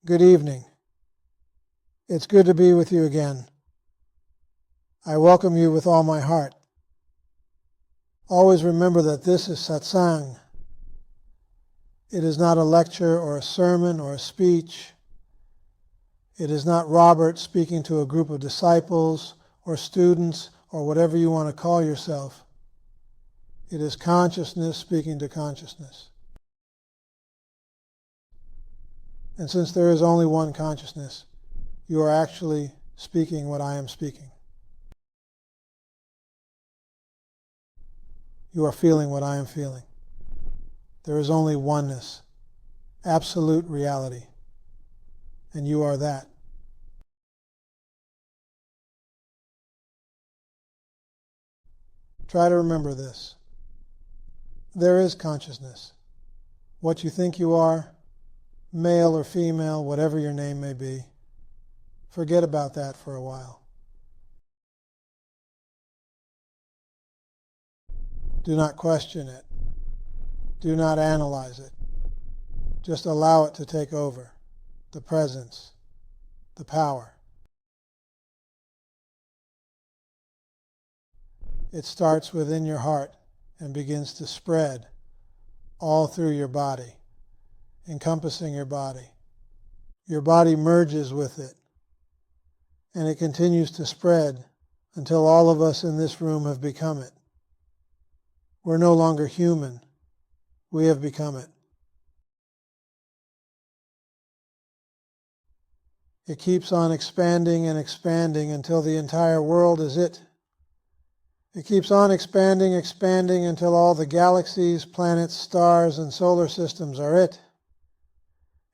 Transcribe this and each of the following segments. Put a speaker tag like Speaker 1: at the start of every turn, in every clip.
Speaker 1: Good evening. It's good to be with you again. I welcome you with all my heart. Always remember that this is Satsang. It is not a lecture or a sermon or a speech. It is not Robert speaking to a group of disciples or students or whatever you want to call yourself. It is consciousness speaking to consciousness. And since there is only one consciousness, you are actually speaking what I am speaking. You are feeling what I am feeling. There is only oneness, absolute reality, and you are that. Try to remember this. There is consciousness. What you think you are, male or female, whatever your name may be, forget about that for a while. Do not question it. Do not analyze it. Just allow it to take over, the presence, the power. It starts within your heart and begins to spread all through your body, encompassing your body. Your body merges with it, and it continues to spread until all of us in this room have become it. We're no longer human. We have become it. It keeps on expanding and expanding until the entire world is it. It keeps on expanding until all the galaxies, planets, stars, and solar systems are it.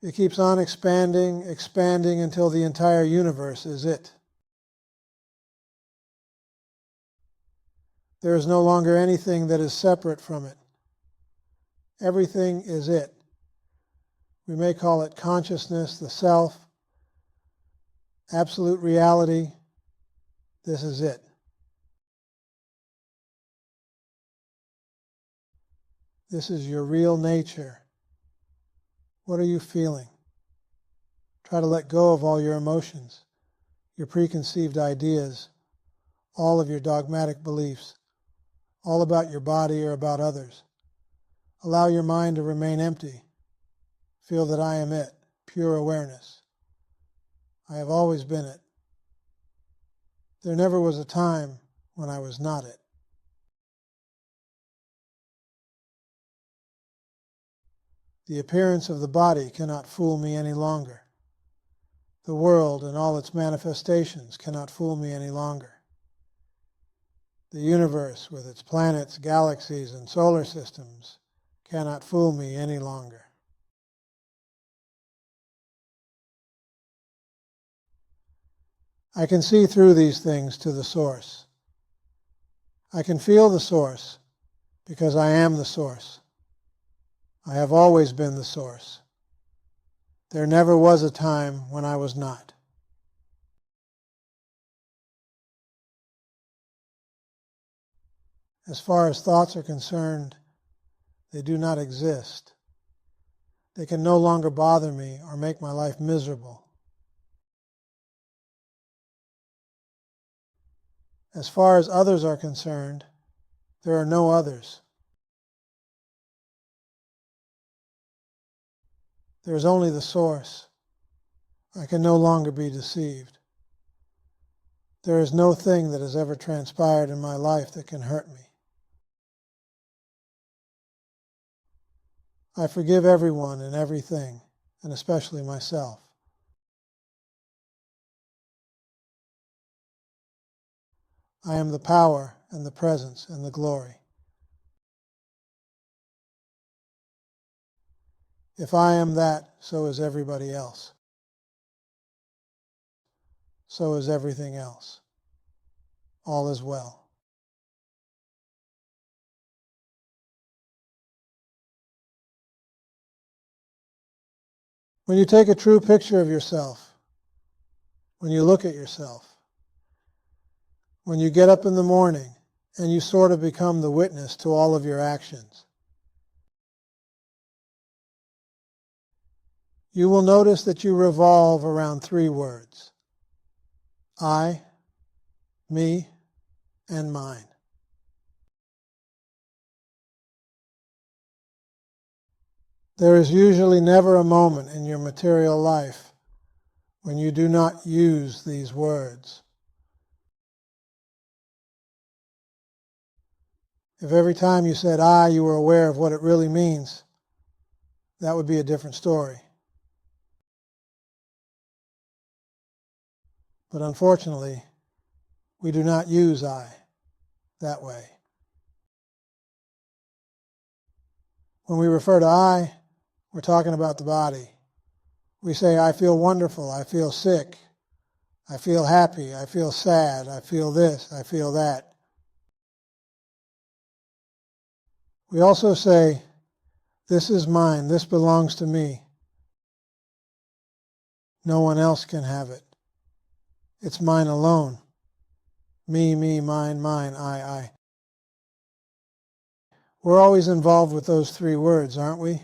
Speaker 1: It keeps on expanding until the entire universe is it. There is no longer anything that is separate from it. Everything is it. We may call it consciousness, the self, absolute reality. This is it. This is your real nature. What are you feeling? Try to let go of all your emotions, your preconceived ideas, all of your dogmatic beliefs, all about your body or about others. Allow your mind to remain empty. Feel that I am it, pure awareness. I have always been it. There never was a time when I was not it. The appearance of the body cannot fool me any longer. The world and all its manifestations cannot fool me any longer. The universe with its planets, galaxies, and solar systems cannot fool me any longer. I can see through these things to the source. I can feel the source because I am the source. I have always been the source. There never was a time when I was not. As far as thoughts are concerned, they do not exist. They can no longer bother me or make my life miserable. As far as others are concerned, there are no others. There is only the source. I can no longer be deceived. There is no thing that has ever transpired in my life that can hurt me. I forgive everyone and everything, and especially myself. I am the power and the presence and the glory. If I am that, so is everybody else. So is everything else. All is well. When you take a true picture of yourself, when you look at yourself, when you get up in the morning and you sort of become the witness to all of your actions, you will notice that you revolve around three words: I, me, and mine. There is usually never a moment in your material life when you do not use these words. If every time you said I, you were aware of what it really means, that would be a different story. But unfortunately, we do not use I that way. When we refer to I, we're talking about the body. We say, I feel wonderful, I feel sick, I feel happy, I feel sad, I feel this, I feel that. We also say, this is mine, this belongs to me. No one else can have it. It's mine alone. Me, mine, I. We're always involved with those three words, aren't we?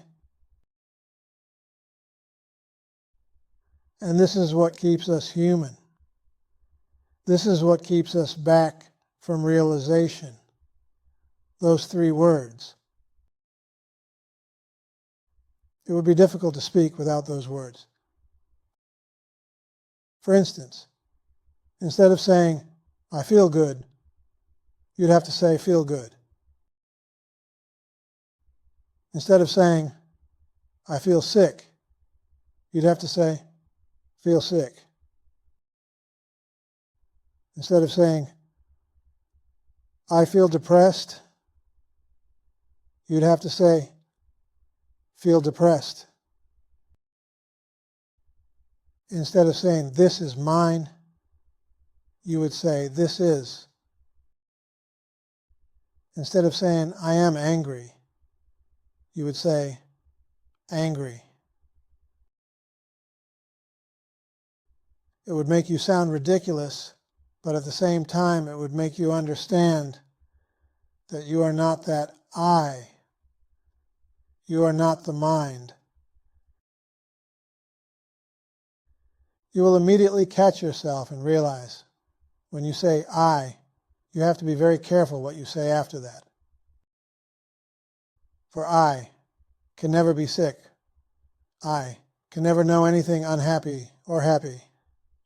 Speaker 1: And this is what keeps us human. This is what keeps us back from realization. Those three words. It would be difficult to speak without those words. For instance, instead of saying, I feel good, you'd have to say, feel good. Instead of saying, I feel sick, you'd have to say, feel sick. Instead of saying, I feel depressed, you'd have to say, feel depressed. Instead of saying, this is mine, you would say, this is. Instead of saying, I am angry, you would say, angry. It would make you sound ridiculous, but at the same time it would make you understand that you are not that I. You are not the mind. You will immediately catch yourself and realize when you say I, you have to be very careful what you say after that. For I can never be sick. I can never know anything unhappy or happy,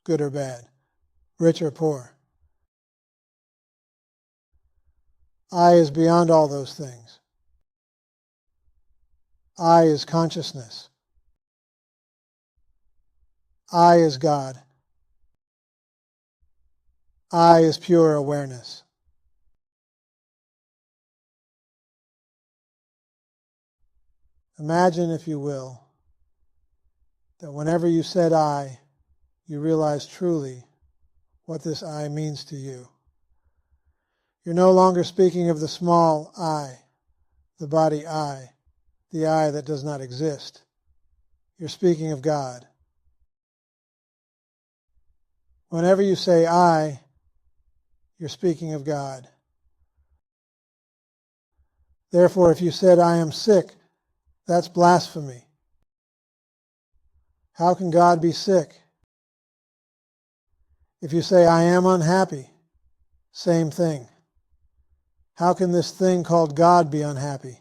Speaker 1: good or bad, rich or poor. I is beyond all those things. I is consciousness. I is God. I is pure awareness. Imagine, if you will, that whenever you said I, you realized truly what this I means to you. You're no longer speaking of the small I, the body I, the I that does not exist. You're speaking of God. Whenever you say I, you're speaking of God. Therefore, if you said I am sick, that's blasphemy. How can God be sick? If you say I am unhappy, same thing. How can this thing called God be unhappy?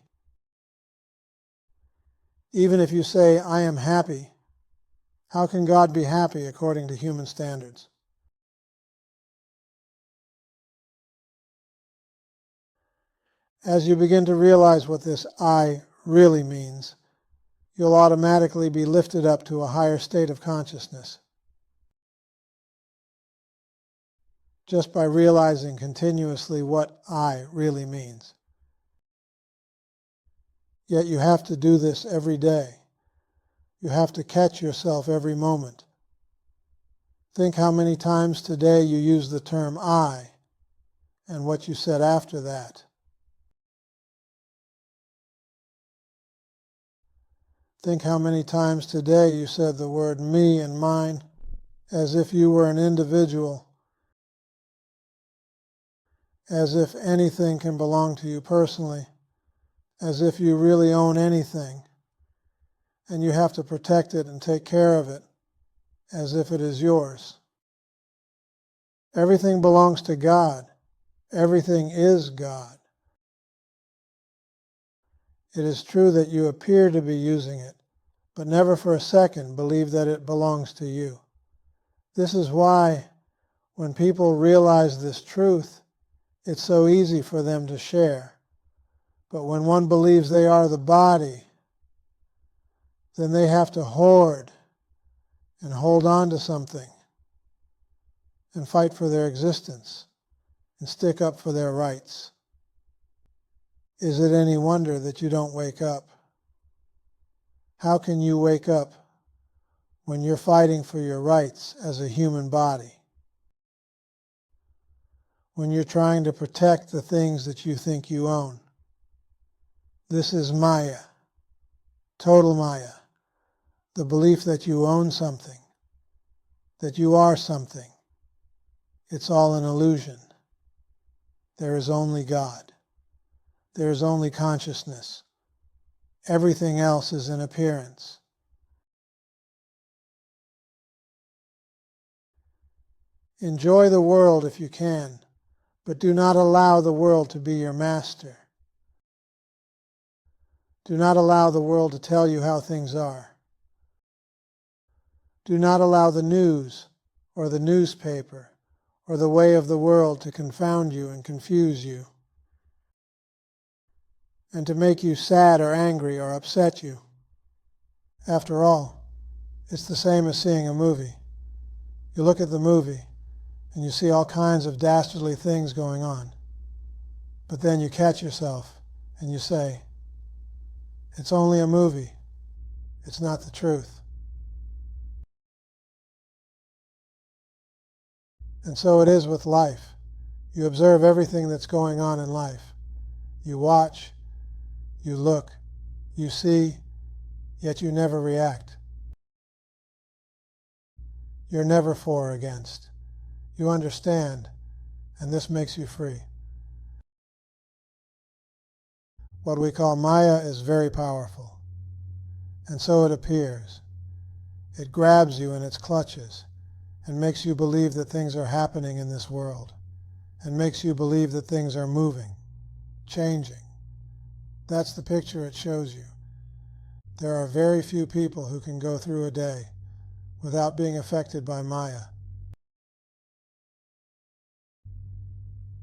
Speaker 1: Even if you say I am happy, how can God be happy according to human standards? As you begin to realize what this I really means, you'll automatically be lifted up to a higher state of consciousness. Just by realizing continuously what I really means. Yet you have to do this every day. You have to catch yourself every moment. Think how many times today you use the term I and what you said after that. Think how many times today you said the word me and mine as if you were an individual, as if anything can belong to you personally, as if you really own anything, and you have to protect it and take care of it as if it is yours. Everything belongs to God. Everything is God. It is true that you appear to be using it, but never for a second believe that it belongs to you. This is why, when people realize this truth, it's so easy for them to share. But when one believes they are the body, then they have to hoard and hold on to something and fight for their existence and stick up for their rights. Is it any wonder that you don't wake up? How can you wake up when you're fighting for your rights as a human body? When you're trying to protect the things that you think you own? This is Maya, total Maya, the belief that you own something, that you are something. It's all an illusion. There is only God. There is only consciousness. Everything else is an appearance. Enjoy the world if you can, but do not allow the world to be your master. Do not allow the world to tell you how things are. Do not allow the news or the newspaper or the way of the world to confound you and confuse you, and to make you sad or angry or upset you. After all, it's the same as seeing a movie. You look at the movie and you see all kinds of dastardly things going on. But then you catch yourself and you say, it's only a movie. It's not the truth. And so it is with life. You observe everything that's going on in life. You watch, you look, you see, yet you never react. You're never for or against. You understand, and this makes you free. What we call Maya is very powerful, and so it appears. It grabs you in its clutches and makes you believe that things are happening in this world, and makes you believe that things are moving, changing. That's the picture it shows you. There are very few people who can go through a day without being affected by Maya.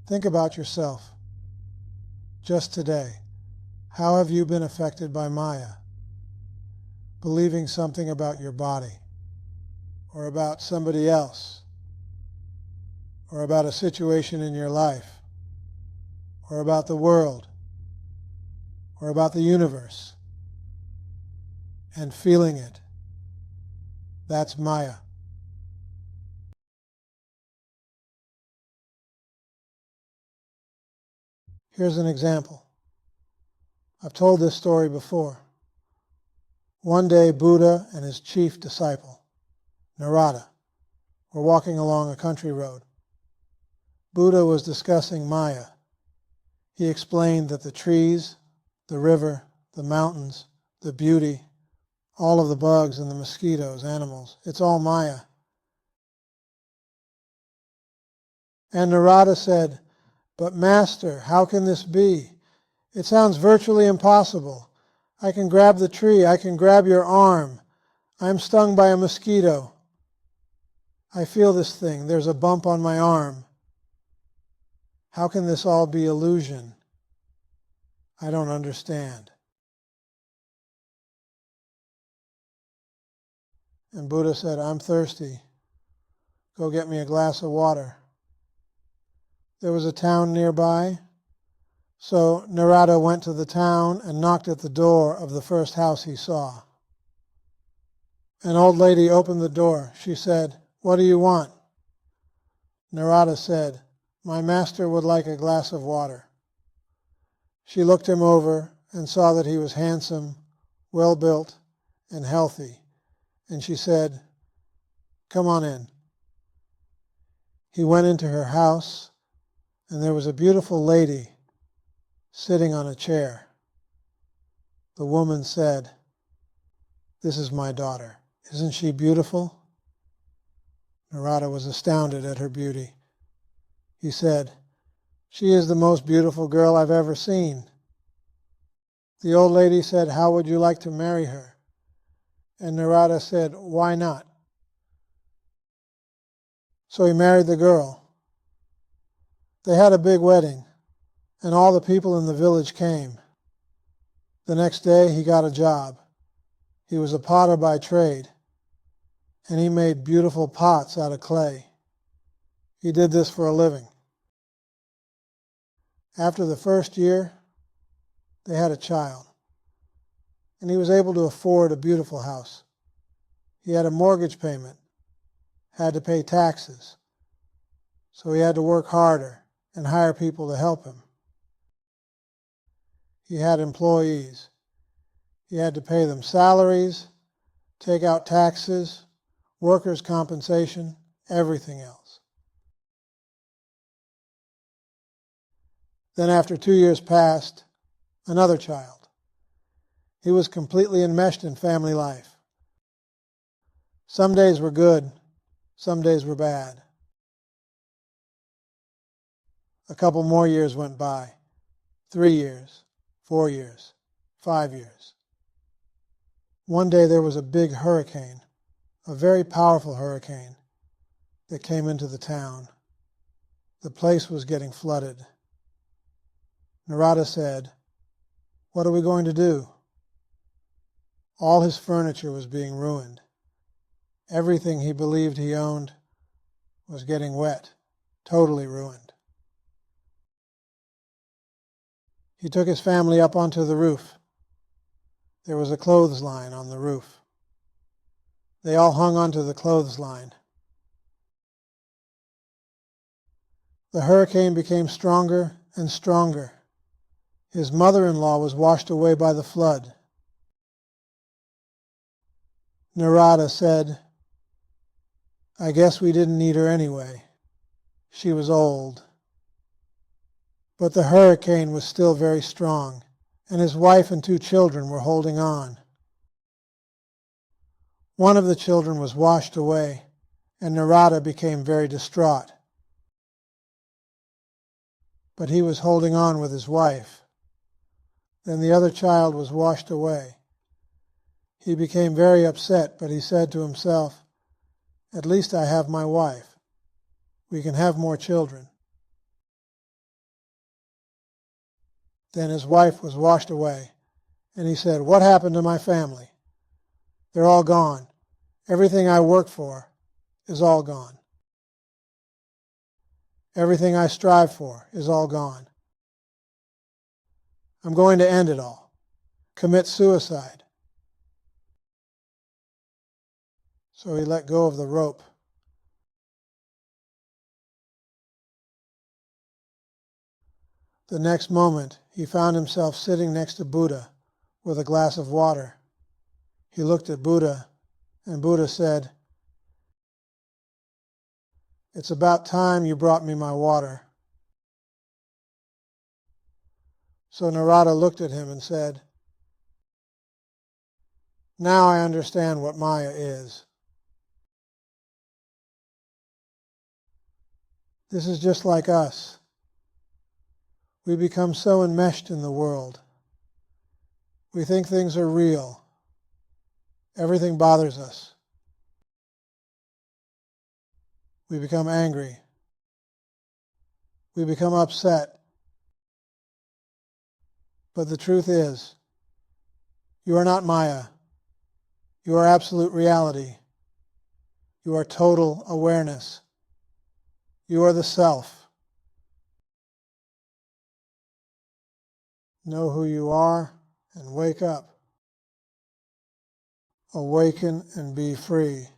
Speaker 1: Think about yourself. Just today, how have you been affected by Maya? Believing something about your body, or about somebody else, or about a situation in your life, or about the world, or about the universe, and feeling it. That's Maya. Here's an example. I've told this story before. One day, Buddha and his chief disciple, Narada, were walking along a country road. Buddha was discussing Maya. He explained that the trees, the river, the mountains, the beauty, all of the bugs and the mosquitoes, animals, it's all Maya. And Narada said, "But Master, how can this be? It sounds virtually impossible. I can grab the tree, I can grab your arm. I'm stung by a mosquito. I feel this thing, there's a bump on my arm. How can this all be illusion? I don't understand." And Buddha said, "I'm thirsty. Go get me a glass of water." There was a town nearby, so Narada went to the town and knocked at the door of the first house he saw. An old lady opened the door. She said, "What do you want?" Narada said, "My master would like a glass of water." She looked him over and saw that he was handsome, well-built, and healthy, and she said, "Come on in." He went into her house, and there was a beautiful lady sitting on a chair. The woman said, "This is my daughter. Isn't she beautiful?" Narada was astounded at her beauty. He said, "She is the most beautiful girl I've ever seen." The old lady said, "How would you like to marry her?" And Narada said, "Why not?" So he married the girl. They had a big wedding, and all the people in the village came. The next day he got a job. He was a potter by trade, and he made beautiful pots out of clay. He did this for a living. After the first year, they had a child, and he was able to afford a beautiful house. He had a mortgage payment, had to pay taxes, so he had to work harder and hire people to help him. He had employees. He had to pay them salaries, take out taxes, workers' compensation, everything else. Then after 2 years passed, another child. He was completely enmeshed in family life. Some days were good, some days were bad. A couple more years went by. 3 years, 4 years, 5 years. One day there was a big hurricane, a very powerful hurricane, that came into the town. The place was getting flooded. Narada said, "What are we going to do?" All his furniture was being ruined. Everything he believed he owned was getting wet, totally ruined. He took his family up onto the roof. There was a clothesline on the roof. They all hung onto the clothesline. The hurricane became stronger and stronger. His mother-in-law was washed away by the flood. Narada said, "I guess we didn't need her anyway. She was old." But the hurricane was still very strong, and his wife and 2 children were holding on. One of the children was washed away, and Narada became very distraught. But he was holding on with his wife. Then the other child was washed away. He became very upset, but he said to himself, "At least I have my wife. We can have more children." Then his wife was washed away, and he said, "What happened to my family? They're all gone. Everything I worked for is all gone. Everything I strive for is all gone. I'm going to end it all. Commit suicide." So he let go of the rope. The next moment, he found himself sitting next to Buddha with a glass of water. He looked at Buddha, and Buddha said, "It's about time you brought me my water." So Narada looked at him and said, "Now I understand what Maya is." This is just like us. We become so enmeshed in the world. We think things are real. Everything bothers us. We become angry. We become upset. But the truth is, you are not Maya. You are absolute reality. You are total awareness. You are the self. Know who you are and wake up. Awaken and be free.